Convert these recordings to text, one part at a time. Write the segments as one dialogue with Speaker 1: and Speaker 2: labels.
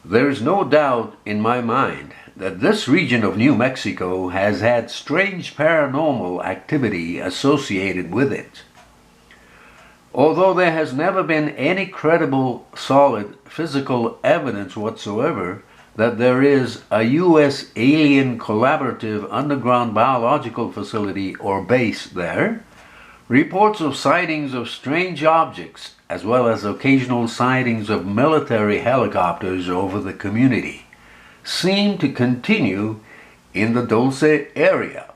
Speaker 1: There is no doubt in my mind that this region of New Mexico has had strange paranormal activity associated with it. Although there has never been any credible, solid physical evidence whatsoever that there is a U.S. alien collaborative underground biological facility or base there, reports of sightings of strange objects, as well as occasional sightings of military helicopters over the community, seem to continue in the Dulce area.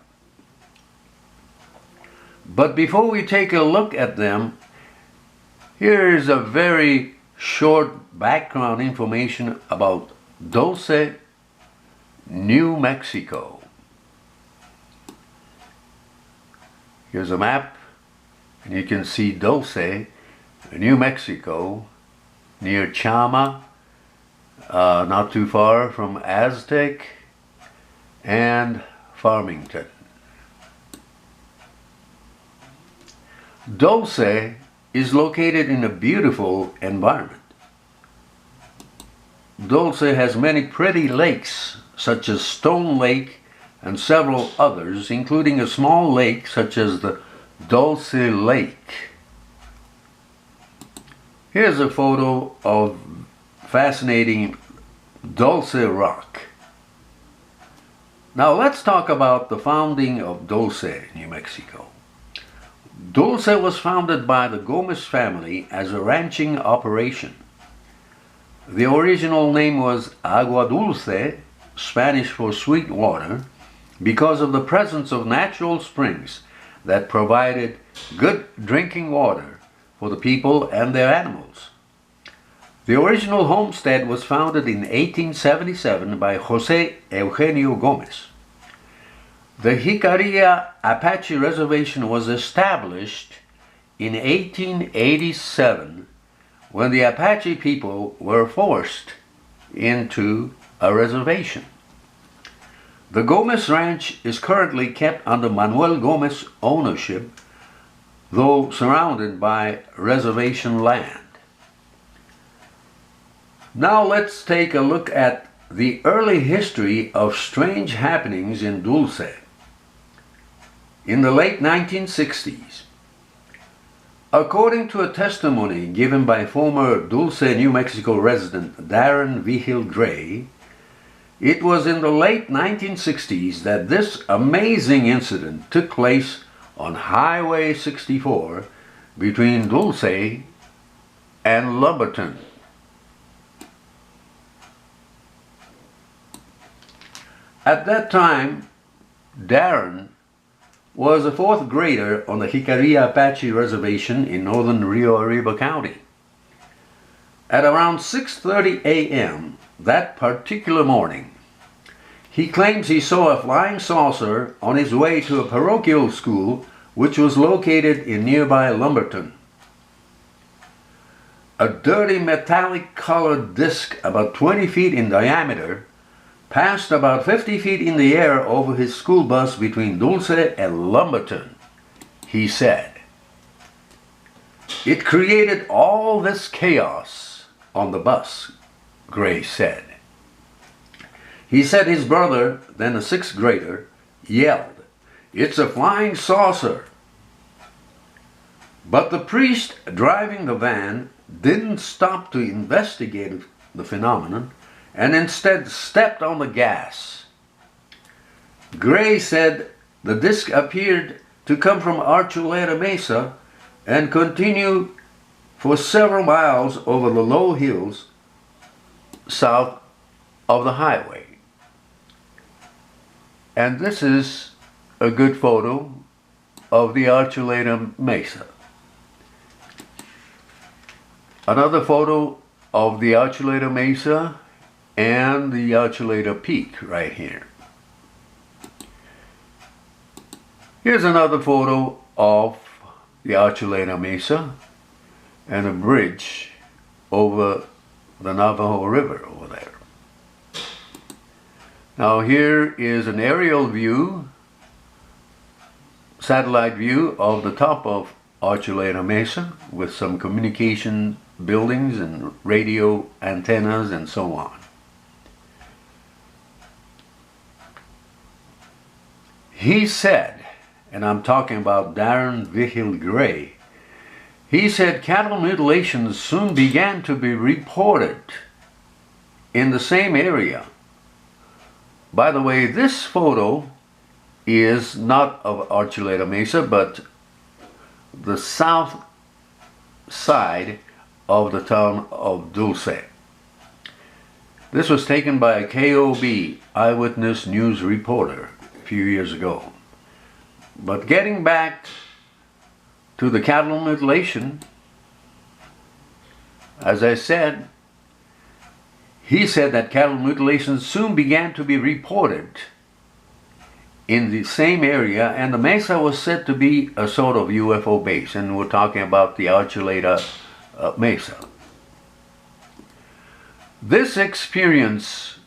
Speaker 1: But before we take a look at them, here is a very short background information about Dulce, New Mexico. Here's a map, and you can see Dulce, New Mexico, near Chama, not too far from Aztec and Farmington. Dulce is located in a beautiful environment. Dulce has many pretty lakes, such as Stone Lake and several others, including a small lake such as the Dulce Lake. Here's a photo of fascinating Dulce Rock. Now let's talk about the founding of Dulce, New Mexico. Dulce was founded by the Gomez family as a ranching operation. The original name was Agua Dulce, Spanish for sweet water, because of the presence of natural springs that provided good drinking water for the people and their animals. The original homestead was founded in 1877 by Jose Eugenio Gomez. The Jicarilla Apache Reservation was established in 1887 when the Apache people were forced into a reservation. The Gomez Ranch is currently kept under Manuel Gomez ownership, though surrounded by reservation land. Now let's take a look at the early history of strange happenings in Dulce. In the late 1960s, according to a testimony given by former Dulce, New Mexico resident Darren Vigil Gray, it was in the late 1960s that this amazing incident took place on Highway 64 between Dulce and Lumberton. At that time, Darren was a fourth grader on the Jicarilla Apache Reservation in northern Rio Arriba County. At around 6:30 a.m. that particular morning, he claims he saw a flying saucer on his way to a parochial school which was located in nearby Lumberton. A dirty metallic colored disc about 20 feet in diameter passed about 50 feet in the air over his school bus between Dulce and Lumberton, he said. It created all this chaos on the bus, Gray said. He said his brother, then a sixth grader, yelled, "It's a flying saucer!" But the priest driving the van didn't stop to investigate the phenomenon and instead stepped on the gas. Gray said the disc appeared to come from Archuleta Mesa and continued for several miles over the low hills south of the highway. And this is a good photo of the Archuleta Mesa. Another photo of the Archuleta Mesa and the Archuleta Peak right here. Here's another photo of the Archuleta Mesa and a bridge over the Navajo River over there. Now here is an aerial view, satellite view of the top of Archuleta Mesa with some communication buildings and radio antennas and so on. He said, and I'm talking about Darren Vigil Gray, he said cattle mutilations soon began to be reported in the same area. By the way, this photo is not of Archuleta Mesa, but the south side of the town of Dulce. This was taken by a KOB eyewitness news reporter a few years ago. But getting back to the cattle mutilation, as I said, he said that cattle mutilations soon began to be reported in the same area, and the mesa was said to be a sort of UFO base, and we're talking about the Archuleta Mesa. This experience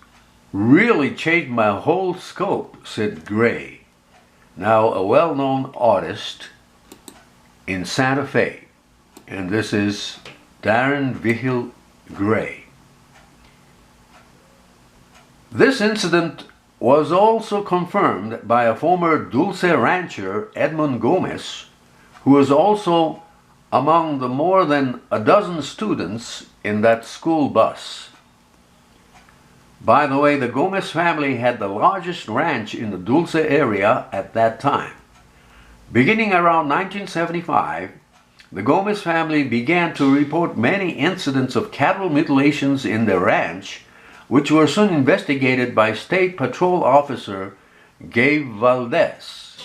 Speaker 1: really changed my whole scope, said Gray, now a well-known artist in Santa Fe, and this is Darren Vigil Gray. This incident was also confirmed by a former Dulce rancher, Edmund Gomez, who was also among the more than a dozen students in that school bus. By the way, the Gomez family had the largest ranch in the Dulce area at that time. Beginning around 1975, the Gomez family began to report many incidents of cattle mutilations in their ranch, which were soon investigated by State Patrol Officer Gabe Valdez,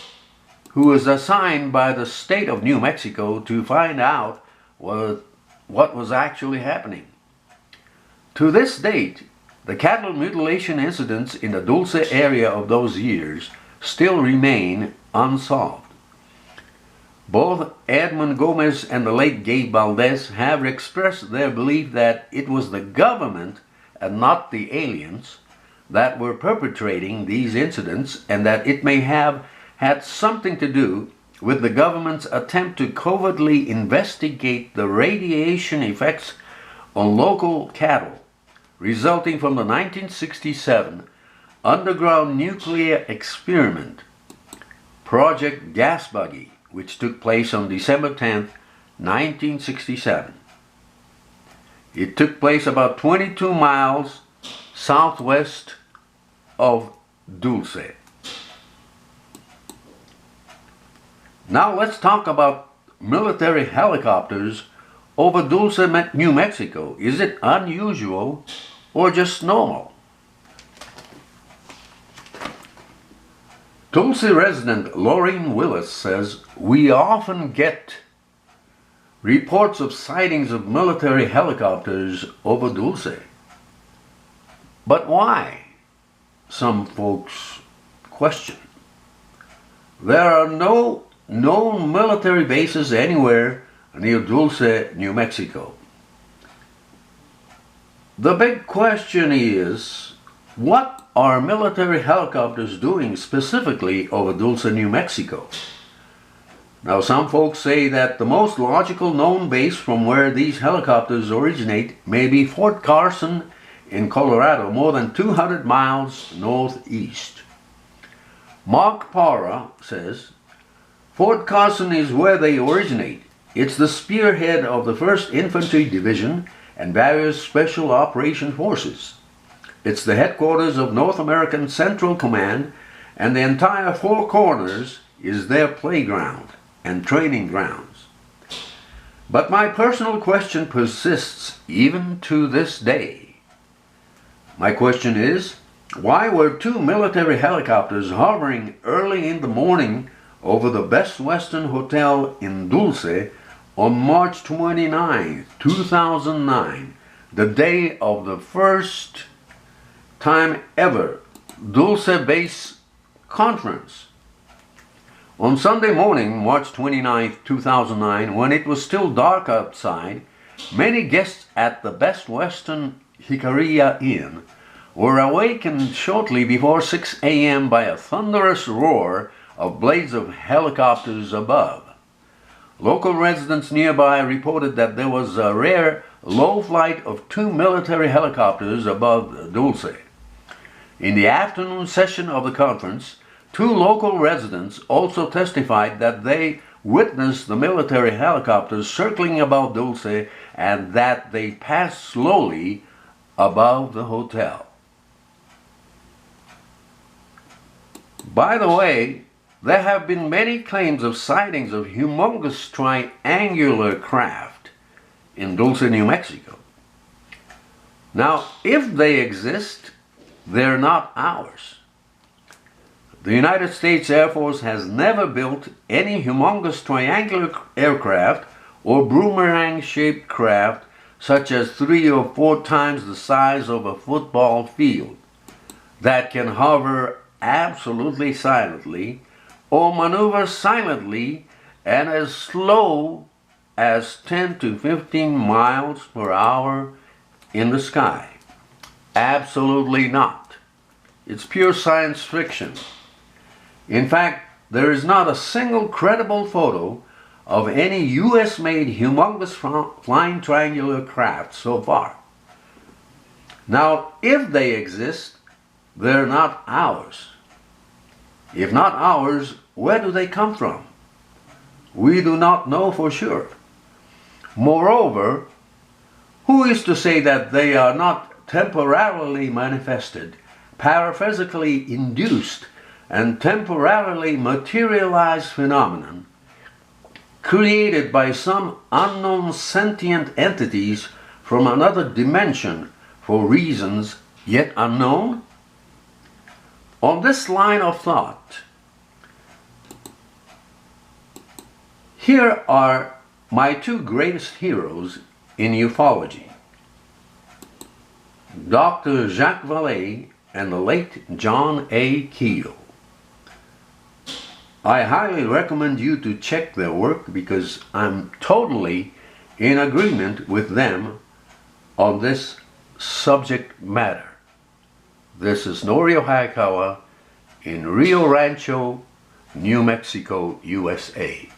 Speaker 1: who was assigned by the state of New Mexico to find out what was actually happening. To this date, the cattle mutilation incidents in the Dulce area of those years still remain unsolved. Both Edmund Gomez and the late Gabe Valdez have expressed their belief that it was the government and not the aliens that were perpetrating these incidents, and that it may have had something to do with the government's attempt to covertly investigate the radiation effects on local cattle resulting from the 1967 underground nuclear experiment, Project Gas Buggy, which took place on December 10, 1967. It took place about 22 miles southwest of Dulce. Now let's talk about military helicopters over Dulce, New Mexico. Is it unusual or just normal? Dulce resident Lorraine Willis says, "We often get reports of sightings of military helicopters over Dulce. But why?" some folks question. There are no known military bases anywhere near Dulce, New Mexico. The big question is, what are military helicopters doing specifically over Dulce, New Mexico? Now, some folks say that the most logical known base from where these helicopters originate may be Fort Carson in Colorado, more than 200 miles northeast. Mark Parra says, "Fort Carson is where they originate. It's the spearhead of the 1st Infantry Division and various Special Operation Forces. It's the headquarters of North American Central Command, and the entire Four Corners is their playground and training grounds. But my personal question persists even to this day. My question is, why were 2 military helicopters hovering early in the morning over the Best Western Hotel in Dulce on March 29, 2009, the day of the first time ever Dulce Base Conference? On Sunday morning, March 29, 2009, when it was still dark outside, many guests at the Best Western Jicarilla Inn were awakened shortly before 6 a.m. by a thunderous roar of blades of helicopters above. Local residents nearby reported that there was a rare low flight of 2 military helicopters above Dulce. In the afternoon session of the conference, Two local residents also testified that they witnessed the military helicopters circling above Dulce and that they passed slowly above the hotel. By the way, there have been many claims of sightings of humongous triangular craft in Dulce, New Mexico. Now, if they exist, they're not ours. The United States Air Force has never built any humongous triangular aircraft or boomerang-shaped craft such as 3 or 4 times the size of a football field that can hover absolutely silently or maneuver silently and as slow as 10 to 15 miles per hour in the sky. Absolutely not. It's pure science fiction. In fact, there is not a single credible photo of any US-made humongous flying triangular craft so far. Now, if they exist, they're not ours. If not ours, where do they come from? We do not know for sure. Moreover, who is to say that they are not temporarily manifested, paraphysically induced, and temporarily materialized phenomenon created by some unknown sentient entities from another dimension for reasons yet unknown? On this line of thought, here are my two greatest heroes in ufology, Dr. Jacques Vallée and the late John A. Keel. I highly recommend you to check their work because I'm totally in agreement with them on this subject matter. This is Norio Hayakawa in Rio Rancho, New Mexico, USA.